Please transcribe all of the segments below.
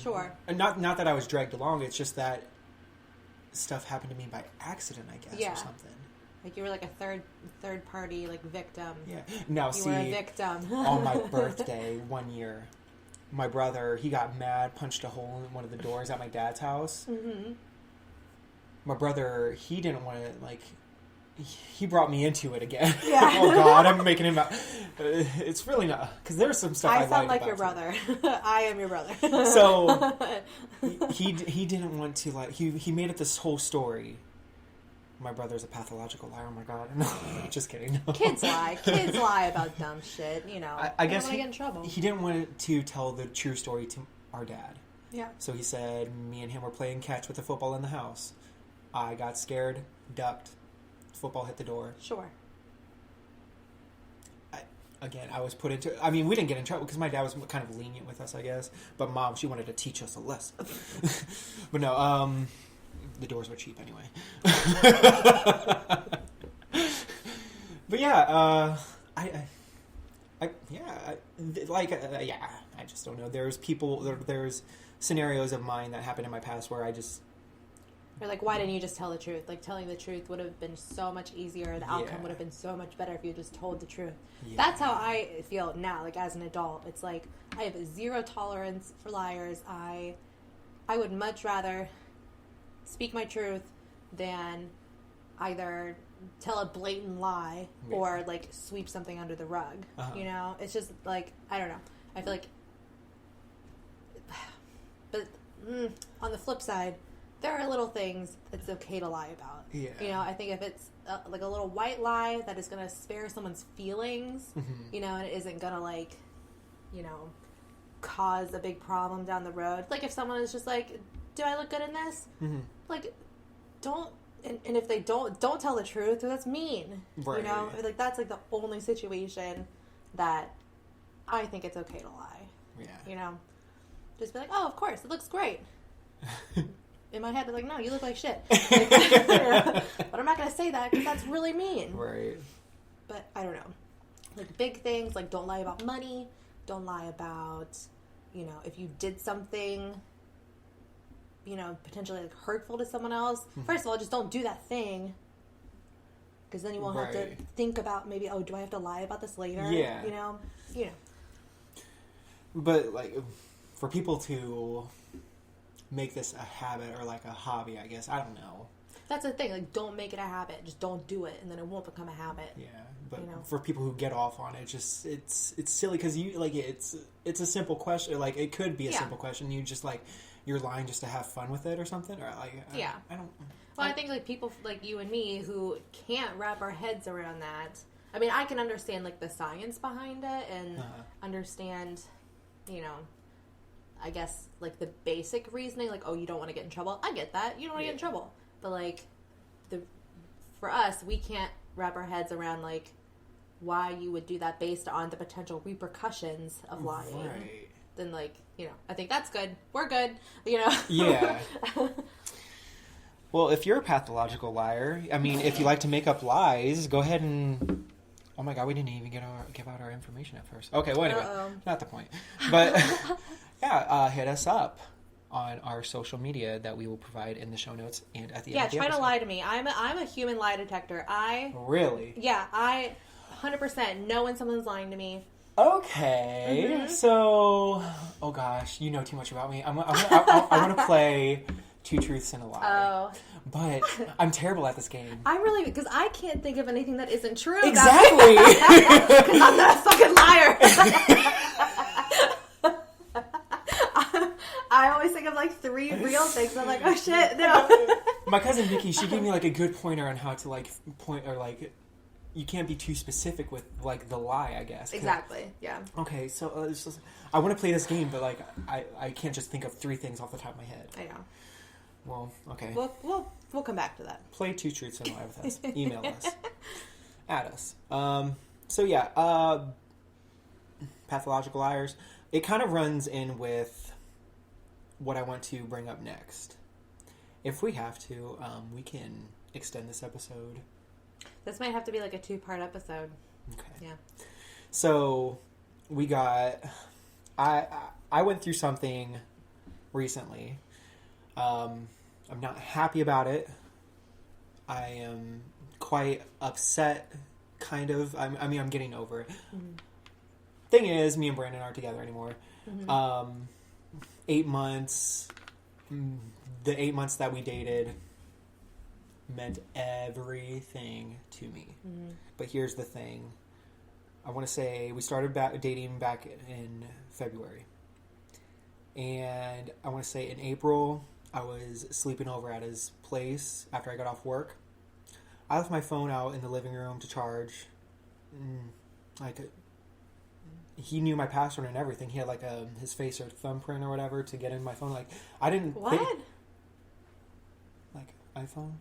Sure. And not that I was dragged along. It's just that stuff happened to me by accident, I guess, or something. Like you were like a third party, like victim. Yeah. Now, you were a victim. On my birthday one year, my brother, he got mad, punched a hole in one of the doors at my dad's house. Mm-hmm. My brother, he didn't want to, like, he brought me into it again. Yeah. Oh, God, I'm making him out. It's really not, because there's some stuff I sound like about your brother. I am your brother. So, he didn't want to, like, he made it this whole story. My brother's a pathological liar. Oh my God! No, just kidding. No. Kids lie about dumb shit. You know, I guess he get in trouble. He didn't want to tell the true story to our dad. Yeah. So he said, me and him were playing catch with the football in the house. I got scared, ducked. Football hit the door. Sure. I was put into... I mean, we didn't get in trouble because my dad was kind of lenient with us, I guess. But Mom, she wanted to teach us a lesson. But no, the doors were cheap anyway. But yeah, I just don't know. There's scenarios of mine that happened in my past where I just... Or like, why didn't you just tell the truth? Like, telling the truth would have been so much easier. The outcome would have been so much better if you just told the truth. Yeah. That's how I feel now, like, as an adult. It's like, I have zero tolerance for liars. I would much rather speak my truth than either tell a blatant lie or, like, sweep something under the rug. Uh-huh. You know? It's just, like, I don't know. I feel like... But on the flip side... There are little things it's okay to lie about. Yeah. You know, I think if it's like a little white lie that is going to spare someone's feelings, you know, and it isn't going to, like, you know, cause a big problem down the road. Like, if someone is just like, do I look good in this? Mm-hmm. Like, don't, and if they don't tell the truth, that's mean. Right. You know? Like, that's, like, the only situation that I think it's okay to lie. Yeah. You know? Just be like, oh, of course, it looks great. In my head, they're like, no, you look like shit. Like, but I'm not going to say that because that's really mean. Right. But I don't know. Like, big things, like, don't lie about money. Don't lie about, you know, if you did something, you know, potentially, like, hurtful to someone else. Mm-hmm. First of all, just don't do that thing. Because then you won't have to think about maybe, oh, do I have to lie about this later? Yeah. You know? But, like, for people to... make this a habit or like a hobby, I guess. I don't know. That's the thing. Like, don't make it a habit. Just don't do it, and then it won't become a habit. Yeah, but for people who get off on it, just it's silly because you like it's a simple question. Like, it could be a simple question. You just like you're lying just to have fun with it or something. Or like I don't. Well, I think like people like you and me who can't wrap our heads around that. I mean, I can understand like the science behind it and understand, you know. I guess, like, the basic reasoning, like, oh, you don't want to get in trouble. I get that. You don't want to get in trouble. But, like, for us, we can't wrap our heads around, like, why you would do that based on the potential repercussions of lying. Right. Then, like, you know, I think that's good. We're good, you know? Yeah. Well, if you're a pathological liar, I mean, if you like to make up lies, go ahead and... Oh, my God, we didn't even give out our information at first. Okay, well, anyway, not the point. But... Yeah, hit us up on our social media that we will provide in the show notes and at the end of the episode. Yeah, try to lie to me. I'm a human lie detector. Really? Yeah, I 100% know when someone's lying to me. Okay, so... Oh, gosh, you know too much about me. I want to play Two Truths and a Lie. Oh. But I'm terrible at this game. I'm really... Because I can't think of anything that isn't true. Exactly! Because I'm not a fucking liar! I always think of like 3 real things. I'm like, oh shit, no. My cousin Vicky, she gave me like a good pointer on how to like point or like you can't be too specific with like the lie, I guess. Exactly. Yeah. Okay, so I want to play this game, but like I can't just think of 3 things off the top of my head. I know. Well, okay. We'll come back to that. Play Two Truths and a Lie with us. Email us. Add us. So yeah, pathological liars. It kind of runs in with what I want to bring up next. If we have to, we can extend this episode. This might have to be like a 2-part episode. Okay. Yeah. So we got... I went through something recently. I'm not happy about it. I am quite upset, kind of. I'm getting over it. Mm-hmm. Thing is, me and Brandon aren't together anymore. Mm-hmm. 8 months. The 8 months that we dated meant everything to me. Mm-hmm. But here's the thing. I want to say we started dating back in February. And I want to say in April, I was sleeping over at his place after I got off work. I left my phone out in the living room to charge. He knew my password and everything. He had like his face or thumbprint or whatever to get in my phone. Like I didn't. What? Like iPhone.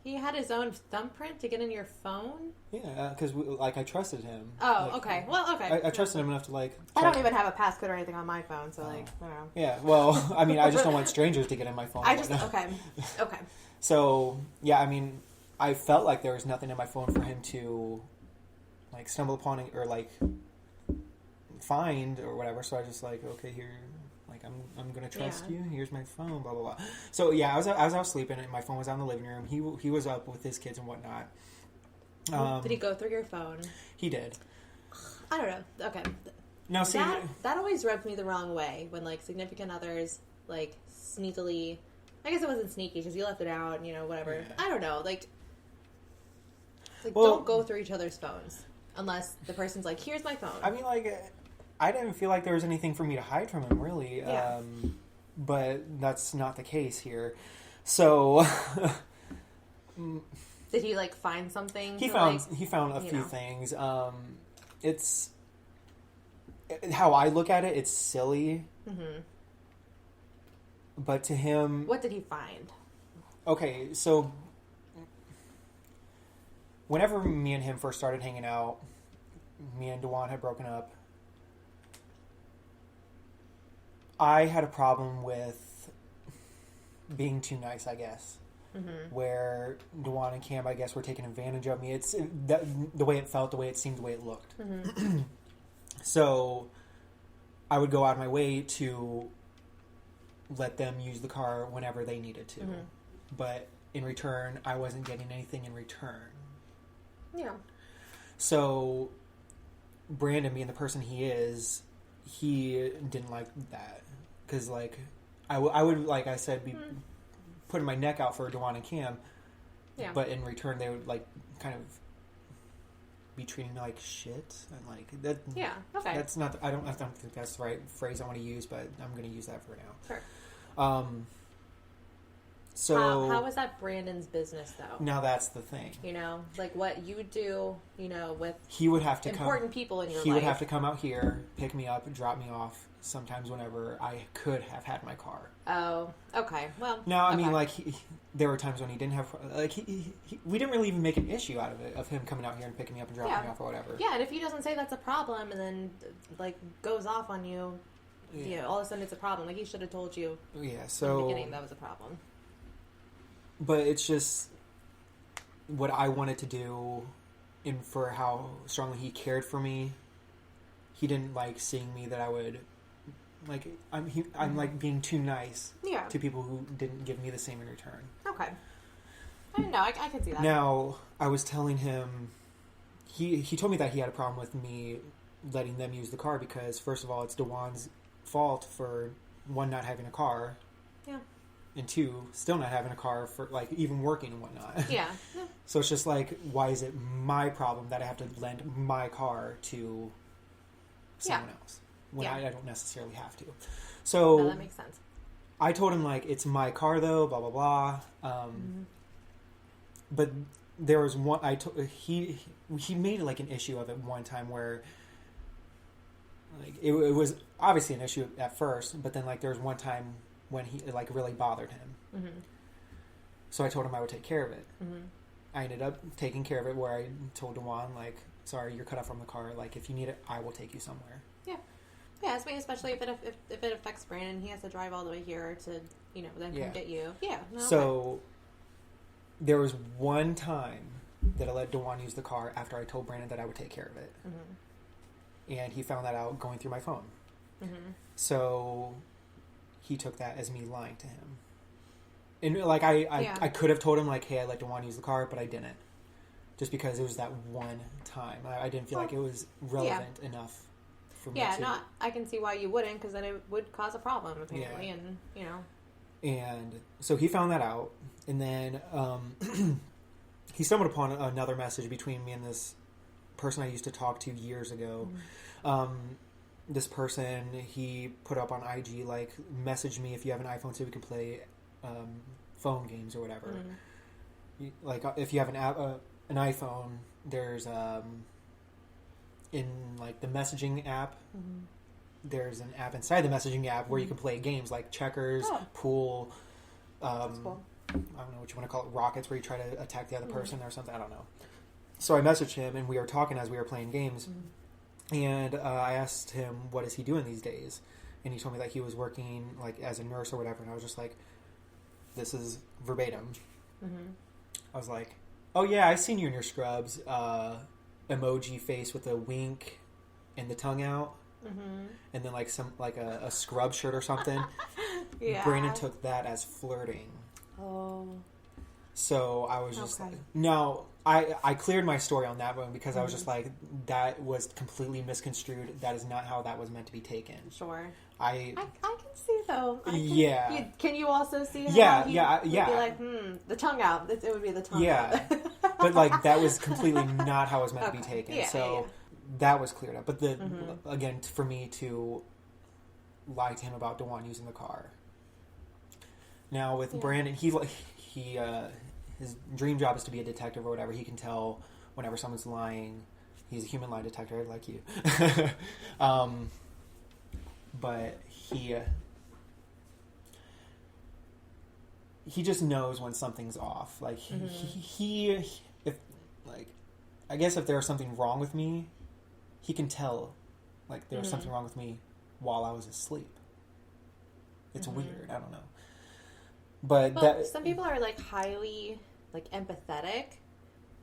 He had his own thumbprint to get in your phone? Yeah, because I trusted him. Oh, okay. Well, okay. I trusted him enough to I don't even have a passcode or anything on my phone, so I don't know. Yeah, well, I mean, I just don't want strangers to get in my phone. Okay. So, yeah, I mean, I felt like there was nothing in my phone for him to, like, stumble upon or, like, find or whatever. So I just, like, okay, here, like, I'm going to trust you. Here's my phone, blah, blah, blah. So, yeah, I was out sleeping, and my phone was out in the living room. He was up with his kids and whatnot. Did he go through your phone? He did. I don't know. Okay. No, see, that always rubs me the wrong way when, like, significant others, like, sneakily... I guess it wasn't sneaky because you left it out and, you know, whatever. Yeah. I don't know. Like don't go through each other's phones unless the person's like, here's my phone. I mean, like, I didn't feel like there was anything for me to hide from him, really. Yeah. But that's not the case here. So... Did he, like, find something? He found a few things. It's... How I look at it, it's silly. Mm-hmm. But to him... What did he find? Okay, so... Whenever me and him first started hanging out, me and Dewan had broken up. I had a problem with being too nice, I guess. Mm-hmm. Where Dewan and Cam, I guess, were taking advantage of me. It's the way it felt, the way it seemed, the way it looked. Mm-hmm. So I would go out of my way to let them use the car whenever they needed to. Mm-hmm. But in return, I wasn't getting anything in return. Yeah. So Brandon, being the person he is, he didn't like that. Because, like, I would, like I said, be putting my neck out for Dewan and Cam. Yeah. But in return, they would, like, kind of be treating me like shit. And, like, that. Yeah, okay. That's not, I don't think that's the right phrase I want to use, but I'm going to use that for now. Sure. So how is that Brandon's business, though? Now that's the thing. You know, like what you do, you know, with he would have to important people in your life. He would have to come out here, pick me up, drop me off. Sometimes whenever I could have had my car. Oh, okay. Well, now I mean, like there were times when he didn't have, like we didn't really even make an issue out of it, of him coming out here and picking me up and dropping me off or whatever. Yeah, and if he doesn't say that's a problem and then like goes off on you, you know, all of a sudden it's a problem. Like he should have told you. Yeah. So in the beginning that was a problem. But it's just what I wanted to do, and for how strongly he cared for me. He didn't like seeing me that I would. Like, I'm like being too nice to people who didn't give me the same in return. Okay. I don't know. I can see that. Now, I was telling him, he told me that he had a problem with me letting them use the car because, first of all, it's Dewan's fault for, one, not having a car. Yeah. And two, still not having a car for, like, even working and whatnot. Yeah. So it's just like, why is it my problem that I have to lend my car to someone else? When I don't necessarily have to. So no, that makes sense. I told him, like, it's my car, though, blah, blah, blah. But there was one... He made, like, an issue of it one time where... Like, it was obviously an issue at first, but then, like, there was one time when it, like, really bothered him. Mm-hmm. So I told him I would take care of it. Mm-hmm. I ended up taking care of it where I told Dewan, like, sorry, you're cut off from the car. Like, if you need it, I will take you somewhere. Yeah. Yeah, especially if it affects Brandon, he has to drive all the way here to, you know, then come get you. Yeah. No, so there was one time that I let Dewan use the car after I told Brandon that I would take care of it. Mm-hmm. And he found that out going through my phone. Mm-hmm. So he took that as me lying to him. And like I could have told him like, hey, I'd like to want to use the car, but I didn't, just because it was that one time. I didn't feel like it was relevant enough for me. I can see why you wouldn't, because then it would cause a problem apparently, and you know. And so he found that out, and then he stumbled upon another message between me and this person I used to talk to years ago. This person, he put up on IG, like, message me if you have an iPhone so we can play phone games or whatever. Like, if you have an iPhone, there's in like the messaging app, there's an app inside the messaging app where you can play games like checkers, pool, that's cool. I don't know what you want to call it, rockets, where you try to attack the other person or something. I don't know. So I messaged him, and we were talking as we were playing games. And I asked him, what is he doing these days? And he told me that he was working like as a nurse or whatever. And I was just like, this is verbatim. I was like, oh yeah, I seen you in your scrubs. Emoji face with a wink and the tongue out. And then like a scrub shirt or something. Brandon took that as flirting. So I was just like, no, I cleared my story on that one, because I was just like, that was completely misconstrued. That is not how that was meant to be taken. Sure. I can see though. Can you also see how yeah. Be like, the tongue out. It would be the tongue out. But like, that was completely not how it was meant to be taken. That was cleared up. But again, for me to lie to him about Dewan using the car. Now with Brandon, he his dream job is to be a detective or whatever. He can tell whenever someone's lying. He's a human lie detector, like you. But he just knows when something's off. Like I guess if there's something wrong with me, he can tell like there's something wrong with me while I was asleep. It's weird. I don't know. But some people are like highly like empathetic,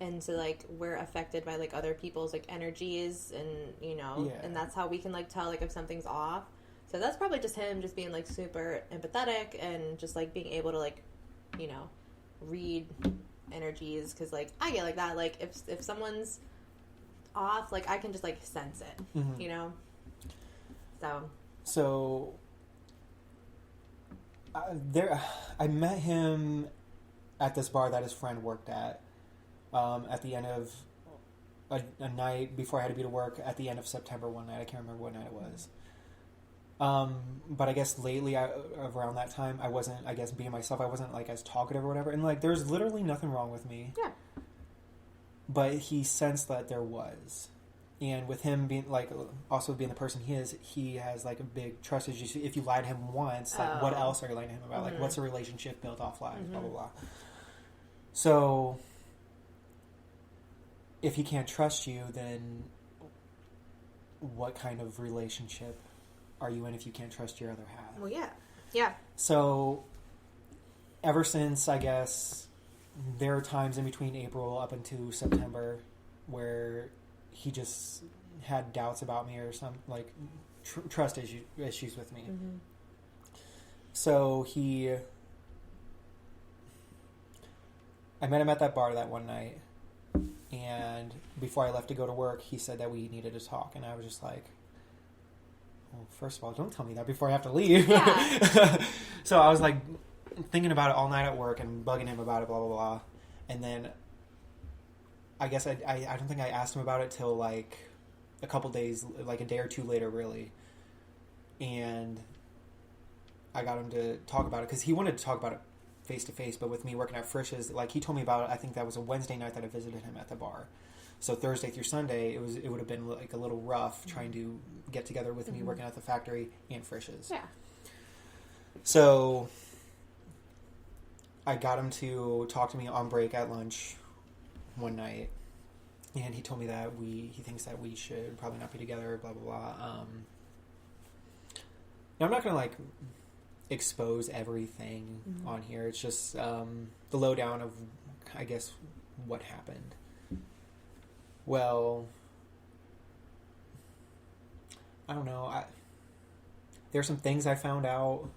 and so like we're affected by like other people's like energies, and you know, and that's how we can like tell like if something's off. So that's probably just him just being like super empathetic and just like being able to like, you know, read energies, because like I get like that, like if someone's off, like I can just like sense it, you know. So I met him at this bar that his friend worked at the end of a night before I had to be to work, at the end of September one night. I can't remember what night it was. But I guess lately, around that time, I wasn't, I guess, being myself. I wasn't like as talkative or whatever. And like, there's literally nothing wrong with me. Yeah. But he sensed that there was. And with him being like, also being the person he has like a big trust issue. If you lie to him once, like what else are you lying to him about? Like, what's a relationship built off lies, blah, blah, blah. So if he can't trust you, then what kind of relationship are you in if you can't trust your other half? Well, yeah. Yeah. So ever since, I guess, there are times in between April up into September where he just had doubts about me or some like trust issues with me. So I met him at that bar that one night, and before I left to go to work, he said that we needed to talk, and I was just like, well, first of all, don't tell me that before I have to leave. Yeah. So I was like thinking about it all night at work and bugging him about it, blah, blah, blah. And then I guess I don't think I asked him about it till like a couple days, like a day or two later, really. And I got him to talk about it because he wanted to talk about it face to face, but with me working at Frisch's, like he told me about it. I think that was a Wednesday night that I visited him at the bar. So Thursday through Sunday, it would have been like a little rough trying to get together with me working at the factory and Frisch's. Yeah. So I got him to talk to me on break at lunch one night, and he told me that he thinks that we should probably not be together, blah, blah, blah. Now I'm not going to like expose everything on here. It's just the lowdown of, I guess, what happened. Well, I don't know. There's some things I found out